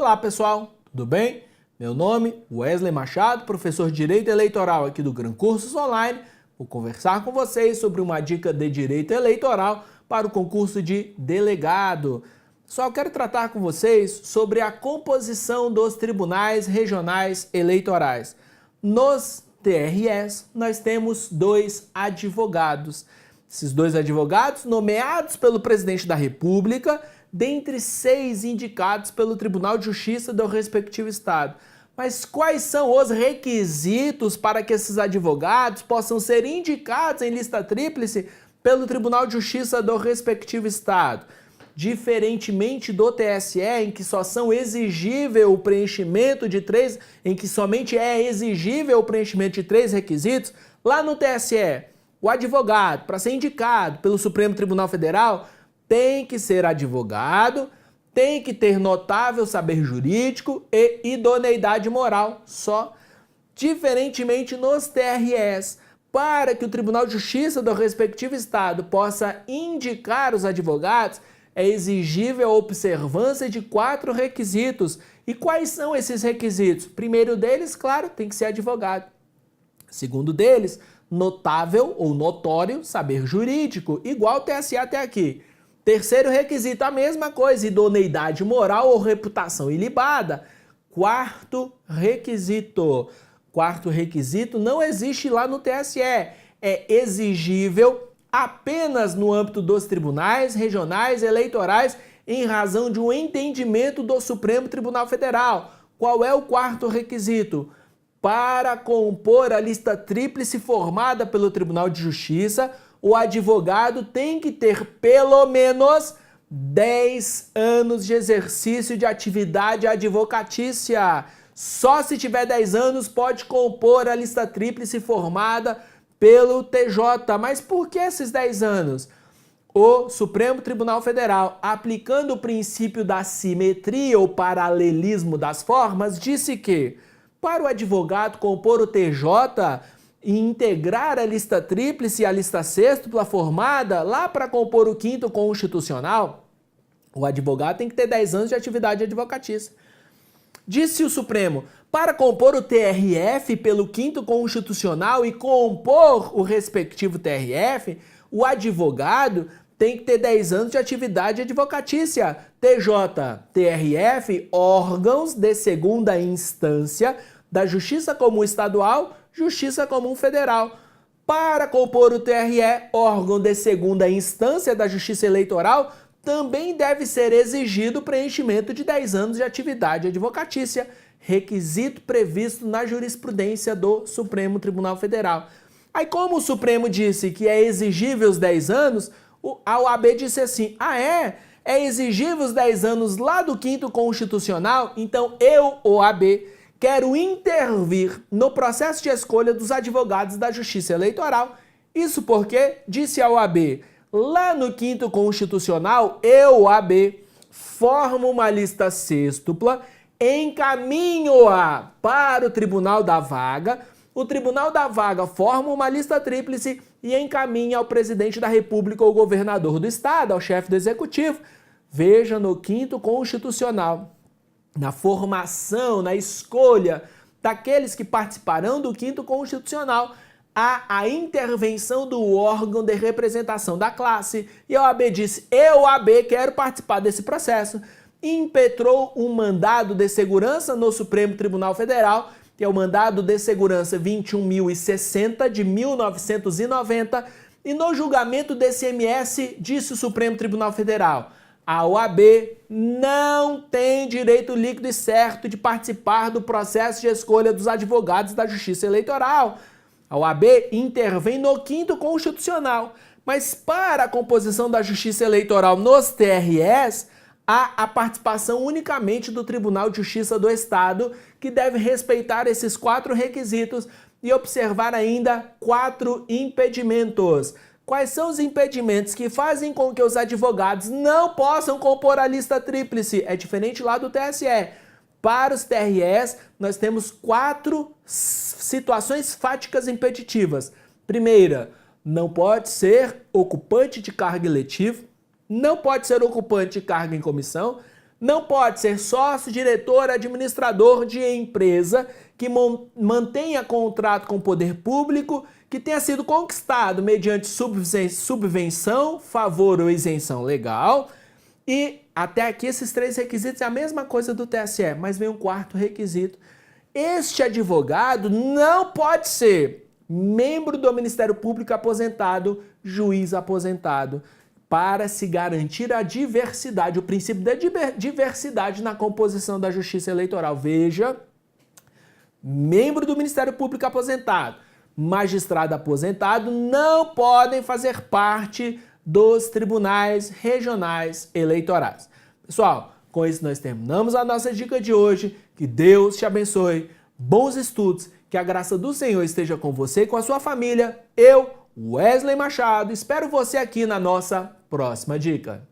Olá pessoal, tudo bem? Meu nome é Wesley Machado, professor de Direito Eleitoral aqui do Gran Cursos Online. Vou conversar com vocês sobre uma dica de Direito Eleitoral para o concurso de delegado. Só quero tratar com vocês sobre a composição dos tribunais regionais eleitorais. Nos TREs, nós temos 2 advogados. Esses 2 advogados nomeados pelo presidente da República, dentre 6 indicados pelo Tribunal de Justiça do respectivo estado. Mas quais são os requisitos para que esses advogados possam ser indicados em lista tríplice pelo Tribunal de Justiça do respectivo estado? Diferentemente do TSE, em que só são exigível o preenchimento de 3, em que somente é exigível o preenchimento de 3 requisitos, lá no TSE, o advogado, para ser indicado pelo Supremo Tribunal Federal, tem que ser advogado, tem que ter notável saber jurídico e idoneidade moral só. Diferentemente nos TREs, para que o Tribunal de Justiça do respectivo estado possa indicar os advogados, é exigível a observância de 4 requisitos. E quais são esses requisitos? Primeiro deles, claro, tem que ser advogado. Segundo deles, notável ou notório saber jurídico, igual o TSE até aqui. Terceiro requisito, a mesma coisa, idoneidade moral ou reputação ilibada. Quarto requisito não existe lá no TSE, é exigível apenas no âmbito dos tribunais regionais eleitorais em razão de um entendimento do Supremo Tribunal Federal. Qual é o quarto requisito? Para compor a lista tríplice formada pelo Tribunal de Justiça, o advogado tem que ter pelo menos 10 anos de exercício de atividade advocatícia. Só se tiver 10 anos pode compor a lista tríplice formada pelo TJ. Mas por que esses 10 anos? O Supremo Tribunal Federal, aplicando o princípio da simetria ou paralelismo das formas, disse que para o advogado compor o TJ e integrar a lista tríplice e a lista sêxtupla formada lá para compor o 5º constitucional, o advogado tem que ter 10 anos de atividade advocatícia. Disse o Supremo, para compor o TRF pelo 5º constitucional e compor o respectivo TRF, o advogado tem que ter 10 anos de atividade advocatícia. TJ, TRF, órgãos de segunda instância da Justiça Comum Estadual, Justiça Comum Federal. Para compor o TRE, órgão de segunda instância da Justiça Eleitoral, também deve ser exigido o preenchimento de 10 anos de atividade advocatícia, requisito previsto na jurisprudência do Supremo Tribunal Federal. Aí, como o Supremo disse que é exigível os 10 anos, a OAB disse assim, é exigível os 10 anos lá do 5º constitucional, então eu, OAB, quero intervir no processo de escolha dos advogados da Justiça Eleitoral. Isso porque, disse a OAB, lá no 5º constitucional, eu, OAB, formo uma lista sêxtupla, encaminho-a para o Tribunal da Vaga, o Tribunal da Vaga forma uma lista tríplice e encaminha ao presidente da República ou governador do estado, ao chefe do executivo. Veja no 5º constitucional, na formação, na escolha daqueles que participarão do 5º constitucional, há a intervenção do órgão de representação da classe. E a OAB disse, eu, OAB, quero participar desse processo. Impetrou um mandado de segurança no Supremo Tribunal Federal, que é o mandado de segurança 21.060 de 1990, e no julgamento desse MS, disse o Supremo Tribunal Federal, a OAB não tem direito líquido e certo de participar do processo de escolha dos advogados da Justiça Eleitoral. A OAB intervém no 5º constitucional, mas para a composição da Justiça Eleitoral nos TREs, há a participação unicamente do Tribunal de Justiça do Estado, que deve respeitar esses 4 requisitos e observar ainda 4 impedimentos. Quais são os impedimentos que fazem com que os advogados não possam compor a lista tríplice? É diferente lá do TSE. Para os TREs, nós temos 4 situações fáticas impeditivas. Primeira, não pode ser ocupante de cargo eletivo, não pode ser ocupante de cargo em comissão, Não pode ser sócio, diretor, administrador de empresa que mantenha contrato com o poder público, que tenha sido conquistado mediante subvenção, favor ou isenção legal. E até aqui esses 3 requisitos é a mesma coisa do TSE, mas vem um 4º requisito. Este advogado não pode ser membro do Ministério Público aposentado, juiz aposentado, para se garantir a diversidade, o princípio da diversidade na composição da Justiça Eleitoral. Veja, membro do Ministério Público aposentado, magistrado aposentado não podem fazer parte dos tribunais regionais eleitorais. Pessoal, com isso nós terminamos a nossa dica de hoje. Que Deus te abençoe, bons estudos, que a graça do Senhor esteja com você e com a sua família. Eu, Wesley Machado, espero você aqui na nossa próxima dica.